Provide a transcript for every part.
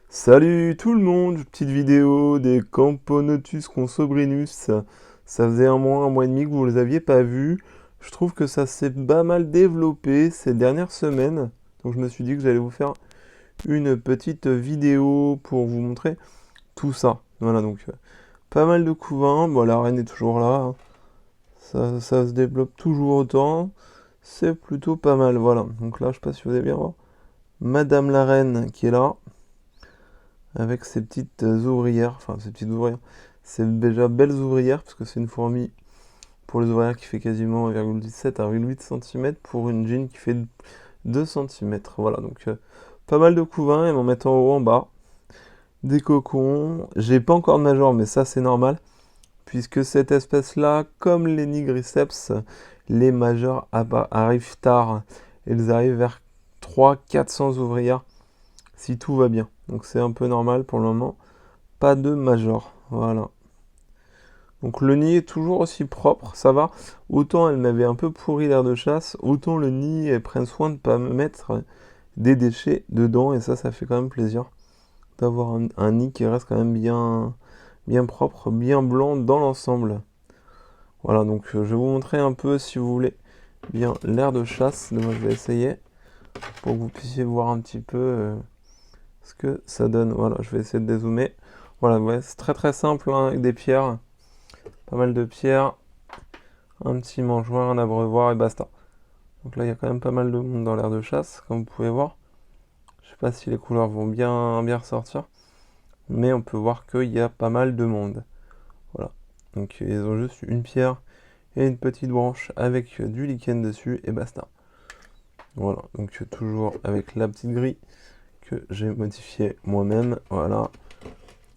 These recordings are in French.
Salut tout le monde, petite vidéo des Camponotus consobrinus. Ça faisait un mois et demi que vous les aviez pas vus. Je trouve que ça s'est pas mal développé ces dernières semaines. Donc je me suis dit que j'allais vous faire une petite vidéo pour vous montrer tout ça. Voilà, donc pas mal de couvains. Bon, la reine est toujours là, hein. Ça se développe toujours autant. C'est plutôt pas mal, voilà. Donc là, je sais pas si vous allez bien voir. Madame la reine qui est là avec ses petites ouvrières, enfin ses petites ouvrières, c'est déjà belles ouvrières, parce que c'est une fourmi pour les ouvrières qui fait quasiment 1,17 à 1,8 cm pour une jean qui fait 2 cm. Voilà, donc pas mal de couvains, et m'en mettent en haut, en bas. Des cocons, j'ai pas encore de major, mais ça c'est normal, puisque cette espèce-là, comme les nigriceps, les majors arrivent tard. Ils arrivent vers 300-400 ouvrières, si tout va bien. Donc c'est un peu normal pour le moment. Pas de major, voilà. Donc le nid est toujours aussi propre, ça va. Autant elle m'avait un peu pourri l'air de chasse, autant le nid, elles prennent soin de ne pas me mettre des déchets dedans, et ça fait quand même plaisir d'avoir un nid qui reste quand même bien propre, bien blanc dans l'ensemble. Voilà, donc je vais vous montrer un peu, si vous voulez, bien l'air de chasse. Moi je vais essayer pour que vous puissiez voir un petit peu ce que ça donne. Voilà, je vais essayer de dézoomer. Voilà, ouais, c'est très simple, hein, avec des pierres. Pas mal de pierres, un petit mangeoire, un abreuvoir et basta. Donc là, il y a quand même pas mal de monde dans l'aire de chasse, comme vous pouvez voir. Je sais pas si les couleurs vont bien ressortir, mais on peut voir qu'il y a pas mal de monde. Voilà. Donc ils ont juste une pierre et une petite branche avec du lichen dessus et basta. Voilà. Donc toujours avec la petite grille que j'ai modifiée moi-même. Voilà.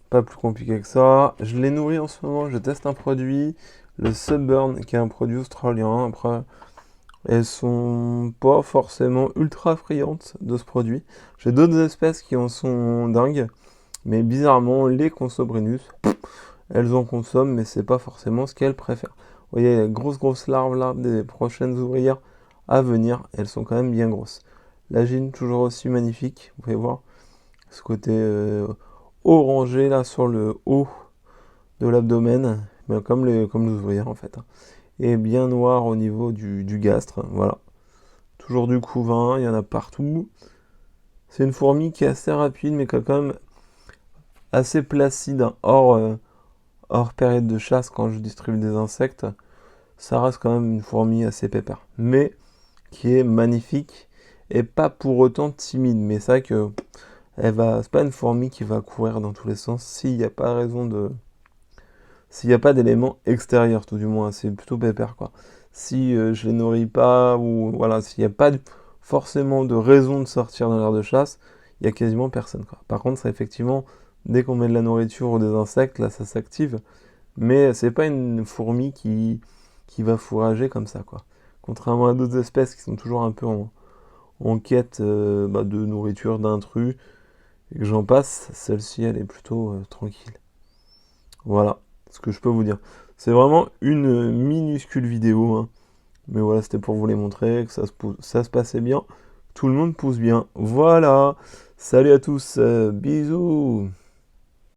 Pas plus compliqué que ça. Je les nourris en ce moment. Je teste un produit, le Subburn, qui est un produit australien. Après, elles sont pas forcément ultra friandes de ce produit. J'ai d'autres espèces qui en sont dingues, mais bizarrement, les Consobrinus, elles en consomment, mais c'est pas forcément ce qu'elles préfèrent. Vous voyez, les grosses larves là, des prochaines ouvrières à venir, elles sont quand même bien grosses. La gine, toujours aussi magnifique, vous pouvez voir ce côté orangé là sur le haut de l'abdomen, comme les ouvrières en fait, hein. Et bien noir au niveau du gastre, voilà. Toujours du couvain, il y en a partout. C'est une fourmi qui est assez rapide, mais qui est quand même assez placide, hein. Hors période de chasse, quand je distribue des insectes, ça reste quand même une fourmi assez pépère. Mais qui est magnifique et pas pour autant timide. Mais c'est vrai que c'est pas une fourmi qui va courir dans tous les sens s'il n'y a pas raison de. S'il n'y a pas d'éléments extérieurs, tout du moins, c'est plutôt pépère, quoi. Si je les nourris pas, ou voilà, s'il n'y a pas forcément de raison de sortir dans l'aire de chasse, il y a quasiment personne, quoi. Par contre, c'est effectivement, dès qu'on met de la nourriture ou des insectes, là, ça s'active. Mais c'est pas une fourmi qui va fourrager comme ça, quoi. Contrairement à d'autres espèces qui sont toujours un peu en quête de nourriture, d'intrus, et que j'en passe, celle-ci, elle est plutôt tranquille. Voilà ce que je peux vous dire. C'est vraiment une minuscule vidéo, hein. Mais voilà, c'était pour vous les montrer, que ça se passait bien. Tout le monde pousse bien. Voilà. Salut à tous. Bisous.